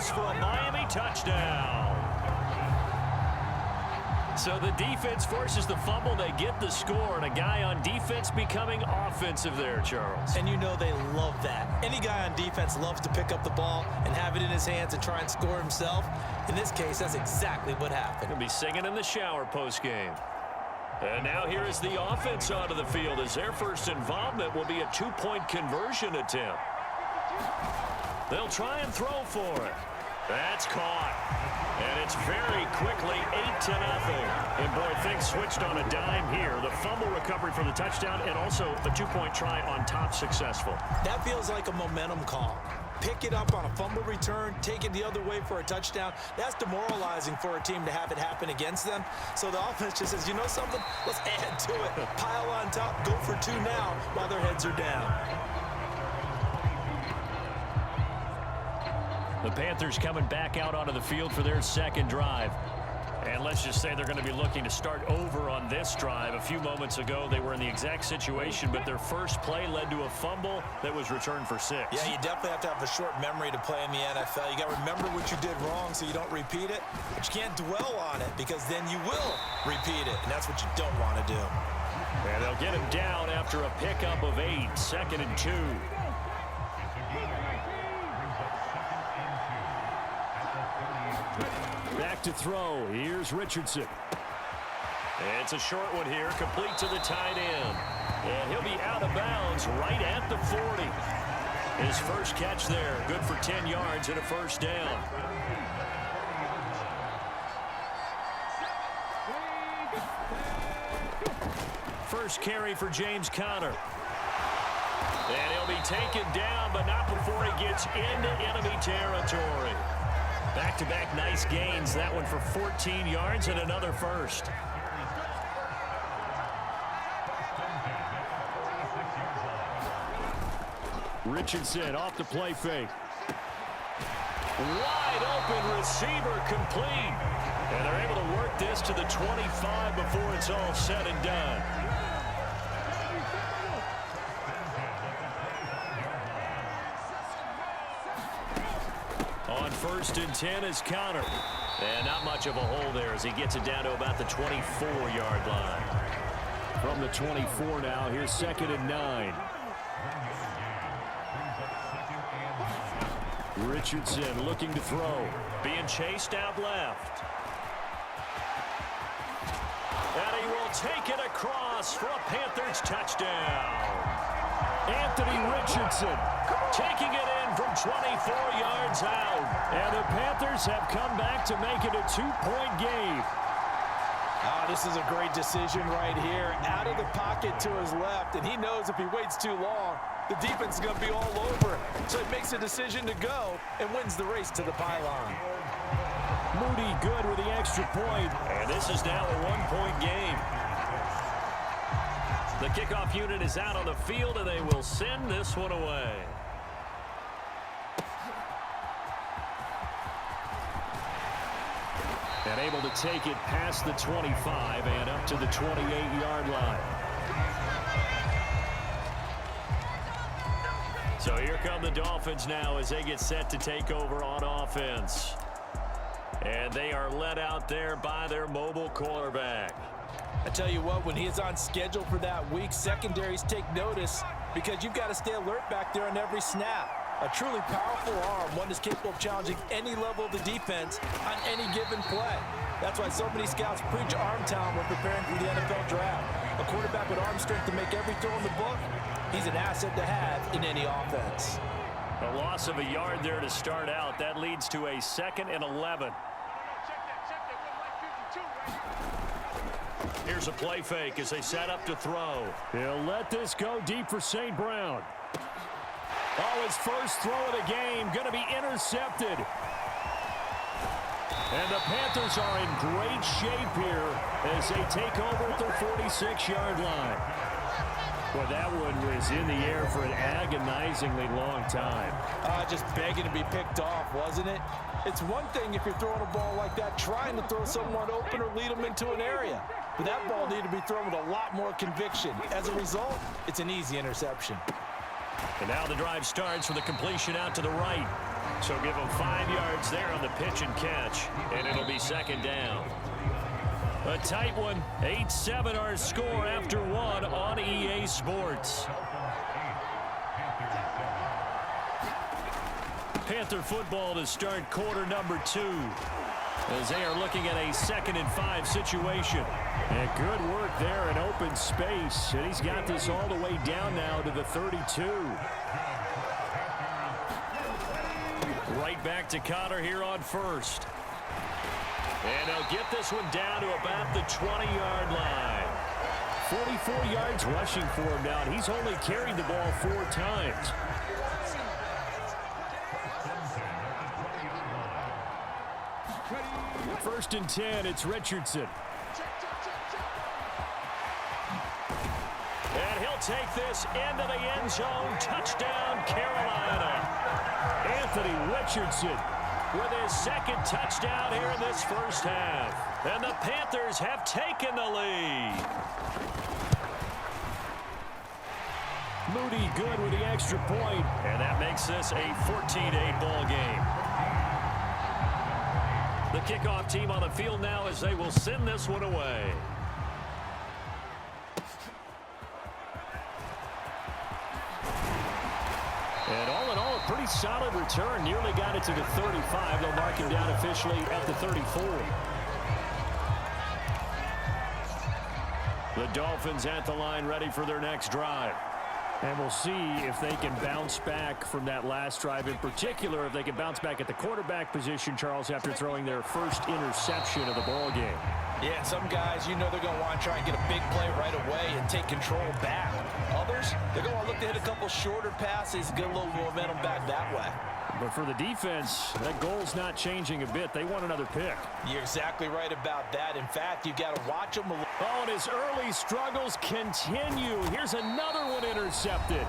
across for a Miami touchdown. So the defense forces the fumble. They get the score, and a guy on defense becoming offensive there, Charles. And you know they love that. Any guy on defense loves to pick up the ball and have it in his hands and try and score himself. In this case, that's exactly what happened. He'll be singing in the shower post-game. And now here is the offense onto the field as their first involvement will be a two-point conversion attempt. They'll try and throw for it. That's caught. And it's very quickly 8-0. And, boy, things switched on a dime here. The fumble recovery for the touchdown and also a two-point try on top successful. That feels like a momentum call. Pick it up on a fumble return, take it the other way for a touchdown. That's demoralizing for a team to have it happen against them. So the offense just says, you know something? Let's add to it. Pile on top, go for two now while their heads are down. The Panthers coming back out onto the field for their second drive. And let's just say they're going to be looking to start over on this drive. A few moments ago, they were in the exact situation, but their first play led to a fumble that was returned for 6. Yeah, you definitely have to have a short memory to play in the NFL. You got to remember what you did wrong so you don't repeat it. But you can't dwell on it because then you will repeat it, and that's what you don't want to do. And they'll get him down after a pickup of 8, 2nd and 2. Back to throw. Here's Richardson. It's a short one here, complete to the tight end. And he'll be out of bounds right at the 40. His first catch there, good for 10 yards and a first down. First carry for James Conner. And he'll be taken down, but not before he gets into enemy territory. Back-to-back nice gains. That one for 14 yards and another first. Richardson off the play fake. Wide open receiver complete. And they're able to work this to the 25 before it's all said and done. On 1st and 10 is Conner. And not much of a hole there as he gets it down to about the 24-yard line. From the 24 now, here's 2nd and 9. Richardson looking to throw. Being chased out left. And he will take it across for a Panthers touchdown. Anthony Richardson taking it in from 24 yards out. And the Panthers have come back to make it a 2-point game. Oh, this is a great decision right here. Out of the pocket to his left, and he knows if he waits too long, the defense is going to be all over. So he makes a decision to go and wins the race to the pylon. Moody good with the extra point. And this is now a 1-point game. The kickoff unit is out on the field, and they will send this one away. And able to take it past the 25 and up to the 28-yard line. So here come the Dolphins now as they get set to take over on offense. And they are led out there by their mobile quarterback. I tell you what, when he is on schedule for that week, secondaries take notice because you've got to stay alert back there on every snap. A truly powerful arm, one is capable of challenging any level of the defense on any given play. That's why so many scouts preach arm talent when preparing for the NFL draft. A quarterback with arm strength to make every throw in the book, he's an asset to have in any offense. A loss of a yard there to start out. That leads to a 2nd and 11. Here's a play fake as they set up to throw. He'll let this go deep for St. Brown. Oh, his first throw of the game going to be intercepted. And the Panthers are in great shape here as they take over at their 46-yard line. Well, that one was in the air for an agonizingly long time. Just begging to be picked off, wasn't it? It's one thing if you're throwing a ball like that, trying to throw someone open or lead them into an area. But that ball needed to be thrown with a lot more conviction. As a result, it's an easy interception. And now the drive starts with a completion out to the right. So give them 5 yards there on the pitch and catch, and it'll be second down. A tight one. 8-7 our score after one on EA Sports. Panther football to start quarter number 2. As they are looking at a 2nd and 5 situation. And good work there in open space. And he's got this all the way down now to the 32. Right back to Connor here on first. And he'll get this one down to about the 20-yard line. 44 yards rushing for him now. He's only carried the ball 4 times. First and 10, it's Richardson. And he'll take this into the end zone. Touchdown, Carolina. Anthony Richardson with his 2nd touchdown here in this first half. And the Panthers have taken the lead. Moody good with the extra point. And that makes this a 14-8 ball game. The kickoff team on the field now as they will send this one away. And all in all, a pretty solid return. Nearly got it to the 35. They'll mark him down officially at the 34. The Dolphins at the line ready for their next drive. And we'll see if they can bounce back from that last drive. In particular, if they can bounce back at the quarterback position, Charles, after throwing their first interception of the ball game. Yeah, some guys, you know they're going to want to try and get a big play right away and take control back. Others, they're going to look to hit a couple shorter passes, get a little momentum back that way. But for the defense, that goal's not changing a bit. They want another pick. You're exactly right about that. In fact, you've got to watch them. Oh, and his early struggles continue. Here's another one intercepted.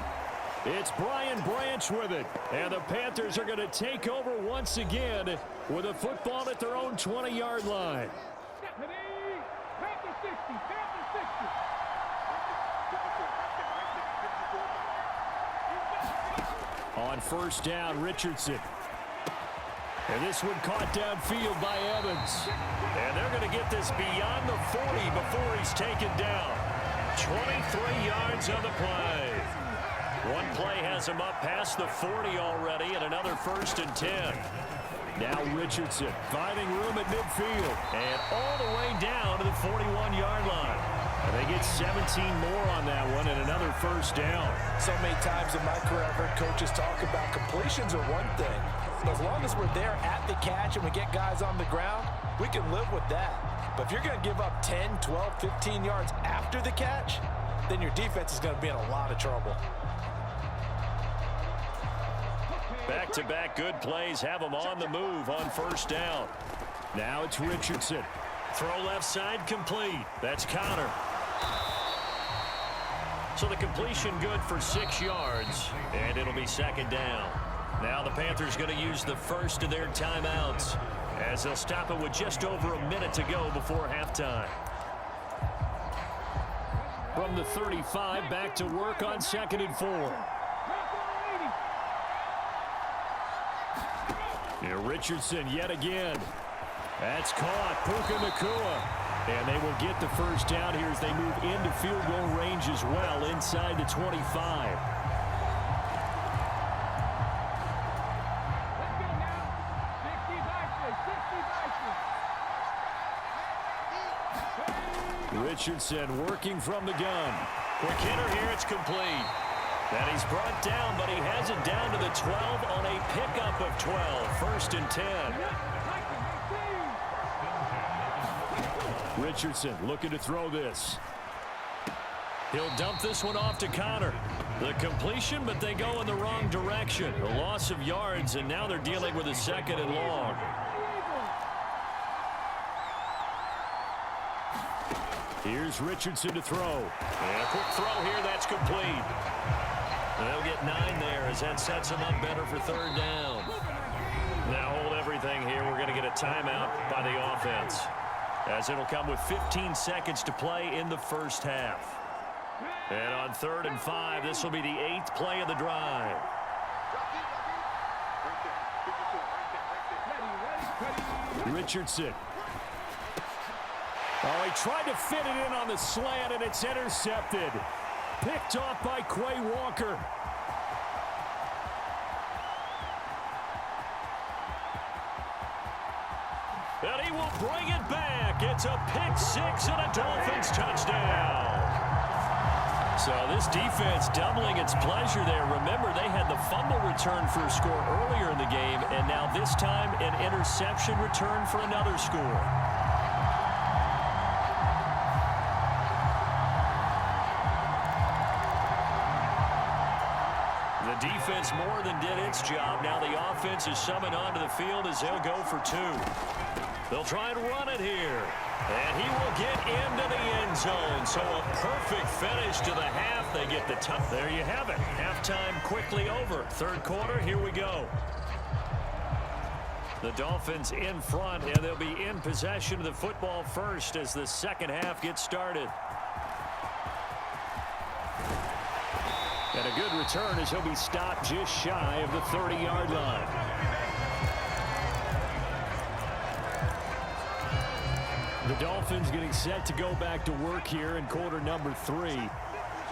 It's Brian Branch with it. And the Panthers are going to take over once again with a football at their own 20-yard line. Panther 60, Panther 60. On first down, Richardson. And this one caught downfield by Evans. And they're going to get this beyond the 40 before he's taken down. 23 yards on the play. One play has him up past the 40 already, and another first and 10. Now Richardson finding room at midfield. And all the way down to the 41-yard line. And they get 17 more on that one and another first down. So many times in my career, I've heard coaches talk about completions are one thing. But as long as we're there at the catch and we get guys on the ground, we can live with that. But if you're going to give up 10, 12, 15 yards after the catch, then your defense is going to be in a lot of trouble. Back-to-back good plays have them on the move on first down. Now it's Richardson. Throw left side complete. That's Connor. So the completion good for 6 yards, and it'll be second down. Now the Panthers going to use the first of their timeouts as they'll stop it with just over a minute to go before halftime. From the 35, back to work on 2nd and 4. Here Richardson yet again. That's caught. Puka Nacua. And they will get the first down here as they move into field goal range as well, inside the 25. Richardson working from the gun. Quick hitter here, it's complete. And he's brought down, but he has it down to the 12 on a pickup of 12. First and 10. Richardson looking to throw this. He'll dump this one off to Connor. The completion, but they go in the wrong direction. A loss of yards, and now they're dealing with a 2nd and long. Here's Richardson to throw. And a quick throw here, that's complete. They'll get 9 there as that sets them up better for third down. Now hold everything here. We're going to get a timeout by the offense, as it'll come with 15 seconds to play in the first half. And on 3rd and 5, this will be the 8th play of the drive. Richardson. Oh, he tried to fit it in on the slant, and it's intercepted. Picked off by Quay Walker. And he will bring it back. It's a pick six and a Dolphins touchdown. So this defense doubling its pleasure there. Remember, they had the fumble return for a score earlier in the game, and now this time an interception return for another score. The defense more than did its job. Now the offense is summoned onto the field as they'll go for two. They'll try and run it here. And he will get into the end zone. So a perfect finish to the half. They get the touch. There you have it. Halftime quickly over. Third quarter, here we go. The Dolphins in front, and they'll be in possession of the football first as the second half gets started. And a good return as he'll be stopped just shy of the 30-yard line. The Dolphins getting set to go back to work here in quarter number 3.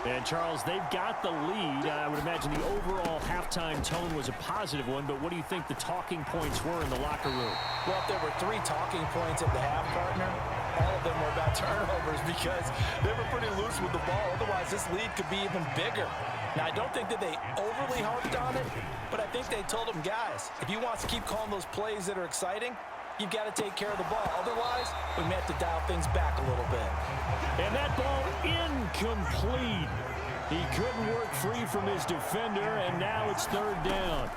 And, Charles, they've got the lead. I would imagine the overall halftime tone was a positive one, but what do you think the talking points were in the locker room? Well, if there were 3 talking points at the half, partner, all of them were about turnovers because they were pretty loose with the ball. Otherwise, this lead could be even bigger. Now, I don't think that they overly harped on it, but I think they told them, guys, if you want to keep calling those plays that are exciting, you've got to take care of the ball. Otherwise, we may have to dial things back a little bit. And that ball incomplete. He couldn't work free from his defender, and now it's third down.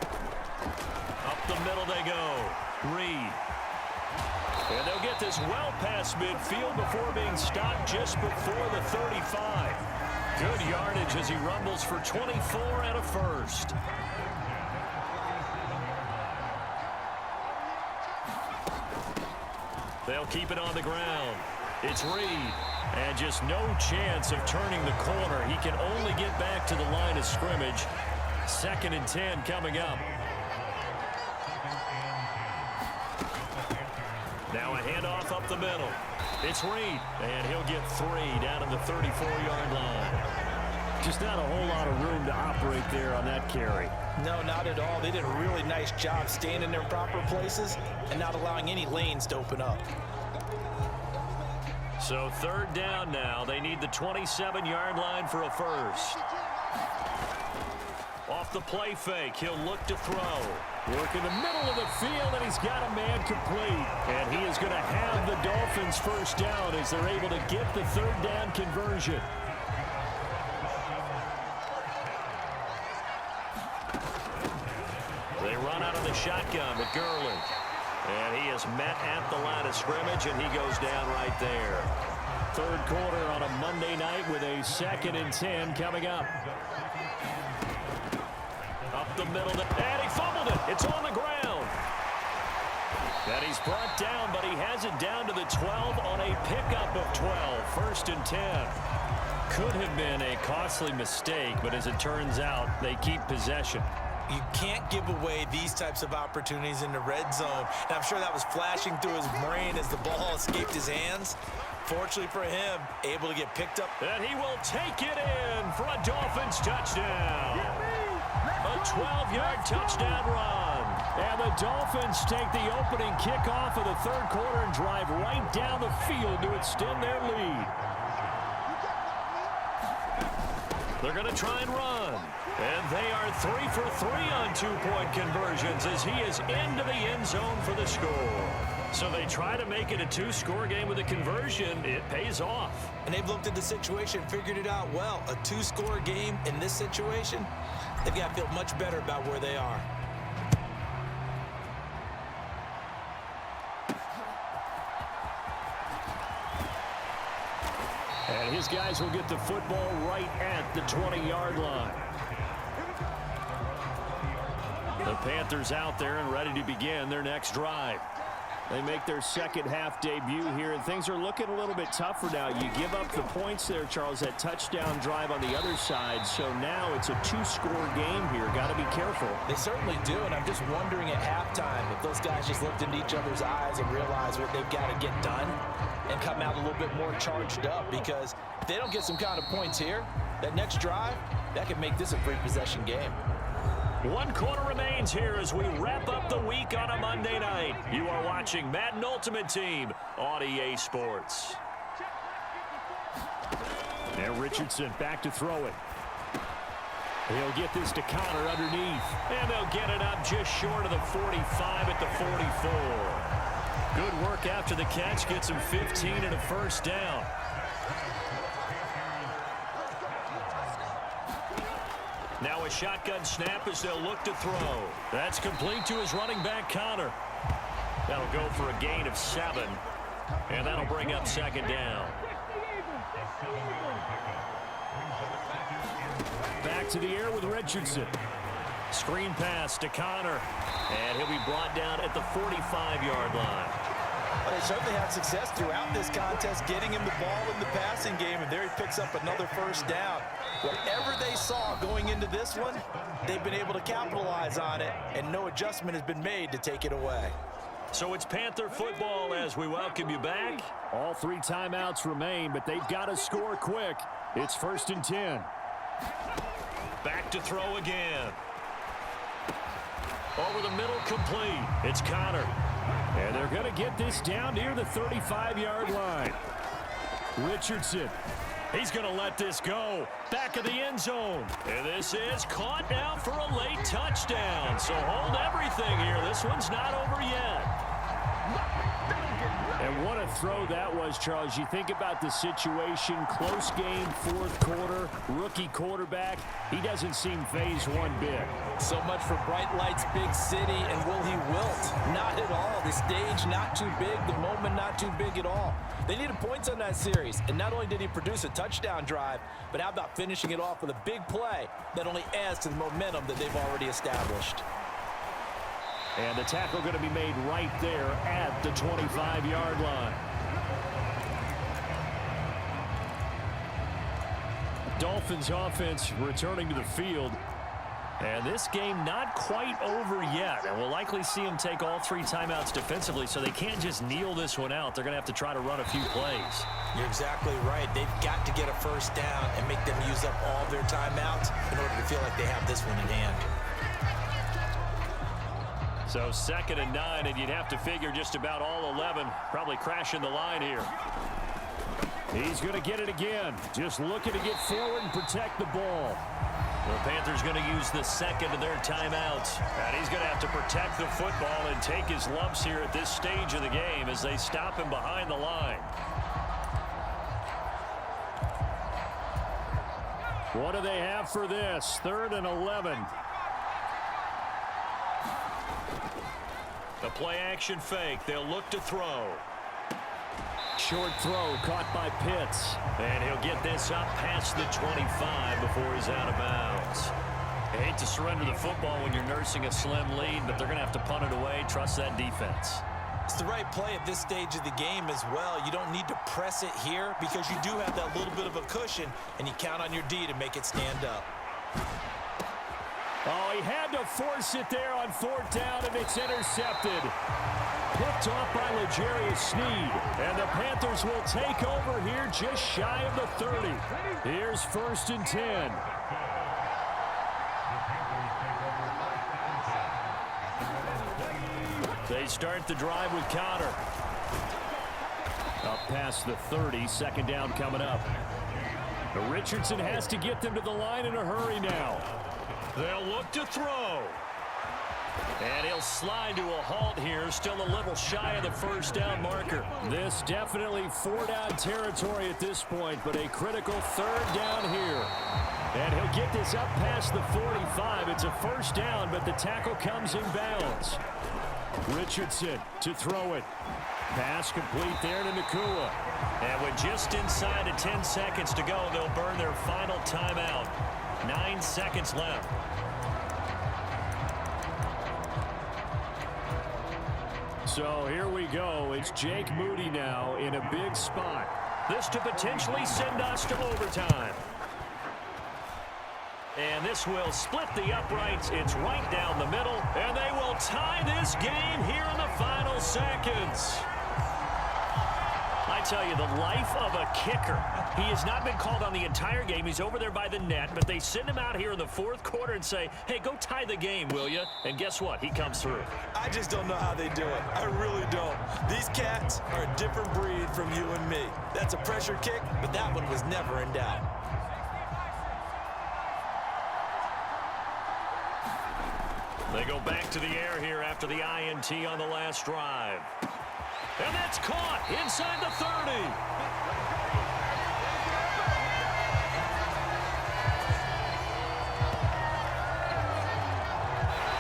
Up the middle they go. Reed. And they'll get this well past midfield before being stopped just before the 35. Good yardage as he rumbles for 24 and a first. They'll keep it on the ground. It's Reed. And just no chance of turning the corner. He can only get back to the line of scrimmage. 2nd and 10 coming up. Now a handoff up the middle. It's Reed. And he'll get 3 down to the 34-yard line. Just not a whole lot of room to operate there on that carry. No, not at all. They did a really nice job staying in their proper places and not allowing any lanes to open up. So third down now. They need the 27-yard line for a first. Off the play fake, he'll look to throw. Work in the middle of the field, and he's got a man complete. And he is going to have the Dolphins first down as they're able to get the third down conversion. They run out of the shotgun with Gurley. And he is met at the line of scrimmage, and he goes down right there. Third quarter on a Monday night with a 2nd and 10 coming up. Up the middle, and he fumbled it. It's on the ground. And he's brought down, but he has it down to the 12 on a pickup of 12. 1st and 10. Could have been a costly mistake, but as it turns out, they keep possession. You can't give away these types of opportunities in the red zone. And I'm sure that was flashing through his brain as the ball escaped his hands. Fortunately for him, able to get picked up. And he will take it in for a Dolphins touchdown. A 12-yard touchdown run. And the Dolphins take the opening kickoff of the third quarter and drive right down the field to extend their lead. They're going to try and run. And they are 3 for 3 on 2-point conversions as he is into the end zone for the score. So they try to make it a 2-score game with a conversion. It pays off. And they've looked at the situation, figured it out well. A 2-score game in this situation, they've got to feel much better about where they are. And his guys will get the football right at the 20-yard line. The Panthers out there and ready to begin their next drive. They make their second half debut here, and things are looking a little bit tougher now. You give up the points there, Charles, that touchdown drive on the other side. So now it's a two-score game here. Got to be careful. They certainly do, and I'm just wondering at halftime if those guys just looked into each other's eyes and realized what they've got to get done and come out a little bit more charged up, because if they don't get some kind of points here, that next drive, that could make this a three-possession game. 1 quarter remains here as we wrap up the week on a Monday night. You are watching Madden Ultimate Team on EA Sports. Now Richardson back to throw it. He'll get this to Connor underneath. And they'll get it up just short of the 45 at the 44. Good work after the catch. Gets him 15 and a first down. Now a shotgun snap as they'll look to throw. That's complete to his running back, Connor. That'll go for a gain of 7. And that'll bring up second down. Back to the air with Richardson. Screen pass to Connor. And he'll be brought down at the 45-yard line. Well, they certainly had success throughout this contest, getting him the ball in the passing game, and there he picks up another first down. Whatever they saw going into this one, they've been able to capitalize on it, and no adjustment has been made to take it away. So it's Panther football as we welcome you back. All 3 timeouts remain, but they've got to score quick. It's 1st and 10. Back to throw again. Over the middle, complete. It's Connor. And they're going to get this down near the 35-yard line. Richardson. He's going to let this go. Back of the end zone. And this is caught now for a late touchdown. So hold everything here. This one's not over yet. And what a throw that was, Charles. You think about the situation, close game, 4th quarter, rookie quarterback. He doesn't seem phased one bit. So much for bright lights, big city, and will he wilt? Not at all. The stage not too big, the moment not too big at all. They needed points on that series, and not only did he produce a touchdown drive, but how about finishing it off with a big play that only adds to the momentum that they've already established. And the tackle going to be made right there at the 25-yard line. Dolphins offense returning to the field. And this game not quite over yet. And we'll likely see them take all 3 timeouts defensively, so they can't just kneel this one out. They're going to have to try to run a few plays. You're exactly right. They've got to get a first down and make them use up all their timeouts in order to feel like they have this one in hand. So 2nd and 9, and you'd have to figure just about all 11 probably crashing the line here. He's going to get it again. Just looking to get forward and protect the ball. The Panthers going to use the 2nd of their timeouts. And he's going to have to protect the football and take his lumps here at this stage of the game as they stop him behind the line. What do they have for this? 3rd and 11. The play-action fake. They'll look to throw. Short throw caught by Pitts. And he'll get this up past the 25 before he's out of bounds. I hate to surrender the football when you're nursing a slim lead, but they're going to have to punt it away. Trust that defense. It's the right play at this stage of the game as well. You don't need to press it here because you do have that little bit of a cushion, and you count on your D to make it stand up. Oh, he had to force it there on 4th down, and it's intercepted. Picked off by L'Jarius Sneed. And the Panthers will take over here just shy of the 30. Here's 1st and 10. They start the drive with Connor. Up past the 30, 2nd down coming up. But Richardson has to get them to the line in a hurry now. They'll look to throw. And he'll slide to a halt here. Still a little shy of the 1st down marker. This definitely 4-down territory at this point, but a critical 3rd down here. And he'll get this up past the 45. It's a 1st down, but the tackle comes in bounds. Richardson to throw it. Pass complete there to Nakua. And with just inside of 10 seconds to go, they'll burn their final timeout. 9 seconds left. So here we go. It's Jake Moody now in a big spot. This to potentially send us to overtime. And this will split the uprights. It's right down the middle. And they will tie this game here in the final seconds. I tell you, the life of a kicker. He has not been called on the entire game. He's over there by the net, but they send him out here in the fourth quarter and say, hey, go tie the game, will you? And guess what? He comes through. I just don't know how they do it. I really don't. These cats are a different breed from you and me. That's a pressure kick, but that one was never in doubt. They go back to the air here after the INT on the last drive. And that's caught inside the 30.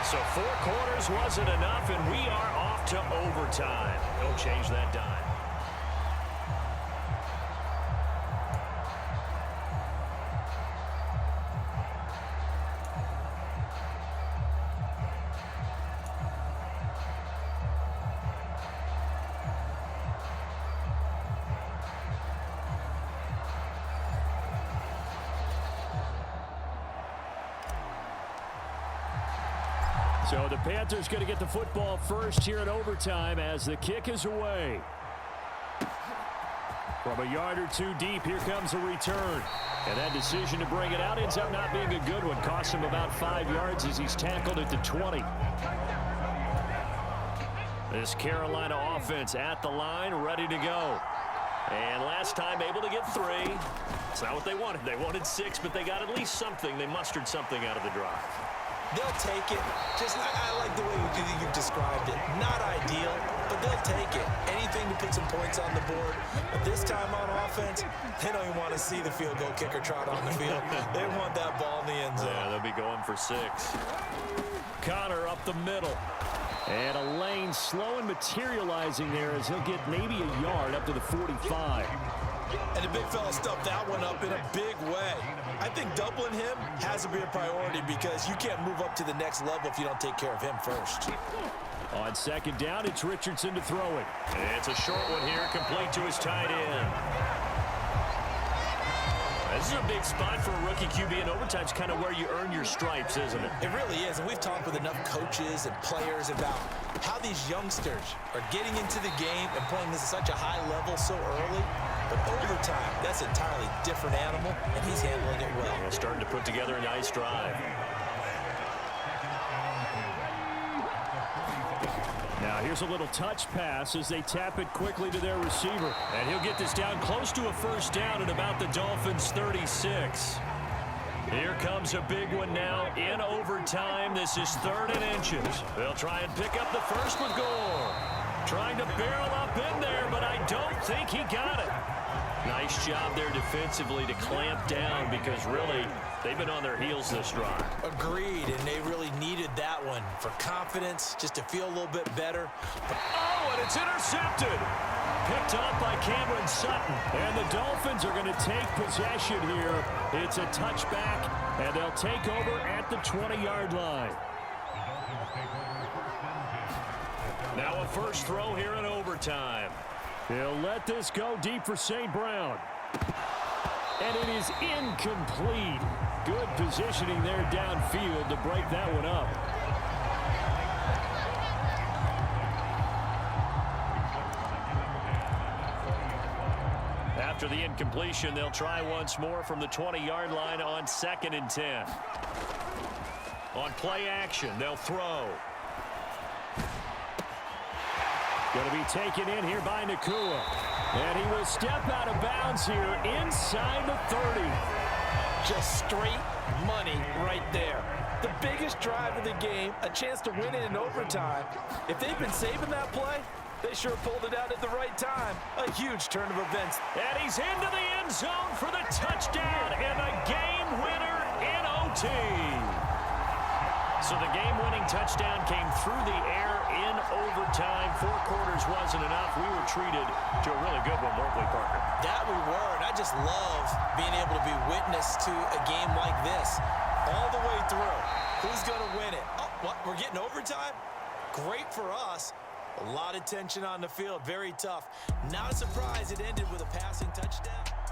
So 4 quarters wasn't enough, and we are off to overtime. Don't change that dime. So the Panthers going to get the football first here in overtime as the kick is away. From a yard or two deep, here comes a return. And that decision to bring it out ends up not being a good one. Costs him about 5 yards as he's tackled at the 20. This Carolina offense at the line, ready to go. And last time able to get 3. It's not what they wanted. They wanted 6, but they got at least something. They mustered something out of the drive. They'll take it. I like the way you've described it. Not ideal, but they'll take it. Anything to put some points on the board. But this time on offense, they don't even want to see the field goal kicker trot on the field. They want that ball in the end zone. Yeah, they'll be going for 6. Connor up the middle. And a lane slow and materializing there as he'll get maybe a yard up to the 45. And the big fella stuffed that one up in a big way. I think doubling him has to be a priority because you can't move up to the next level if you don't take care of him first. On second down, it's Richardson to throw it. And it's a short one here, complete to his tight end. This is a big spot for a rookie QB, and overtime's kind of where you earn your stripes, isn't it? It really is, and we've talked with enough coaches and players about how these youngsters are getting into the game and playing this at such a high level so early. But overtime, that's an entirely different animal, and he's handling it well. Yeah, starting to put together a nice drive. Now here's a little touch pass as they tap it quickly to their receiver. And he'll get this down close to a first down at about the Dolphins' 36. Here comes a big one now in overtime. This is 3rd and inches. They'll try and pick up the first with Gore. Trying to barrel up in there, but I don't think he got it. Nice job there defensively to clamp down because really they've been on their heels this drive. Agreed, and they really needed that one for confidence, just to feel a little bit better. Oh, and it's intercepted. Picked up by Cameron Sutton. And the Dolphins are going to take possession here. It's a touchback, and they'll take over at the 20-yard line. Now a first throw here in overtime. He'll let this go deep for St. Brown. And it is incomplete. Good positioning there downfield to break that one up. After the incompletion, they'll try once more from the 20-yard line on 2nd and 10. On play action, they'll throw. Going to be taken in here by Nakua. And he will step out of bounds here inside the 30. Just straight money right there. The biggest drive of the game, a chance to win it in overtime. If they've been saving that play, they sure pulled it out at the right time. A huge turn of events. And he's into the end zone for the touchdown and a game winner in OT. So the game-winning touchdown came through the air in overtime. 4 quarters wasn't enough. We were treated to a really good one, weren't we, Parker? That we were, and I just love being able to be witness to a game like this. All the way through. Who's going to win it? Oh, what? We're getting overtime? Great for us. A lot of tension on the field. Very tough. Not a surprise it ended with a passing touchdown.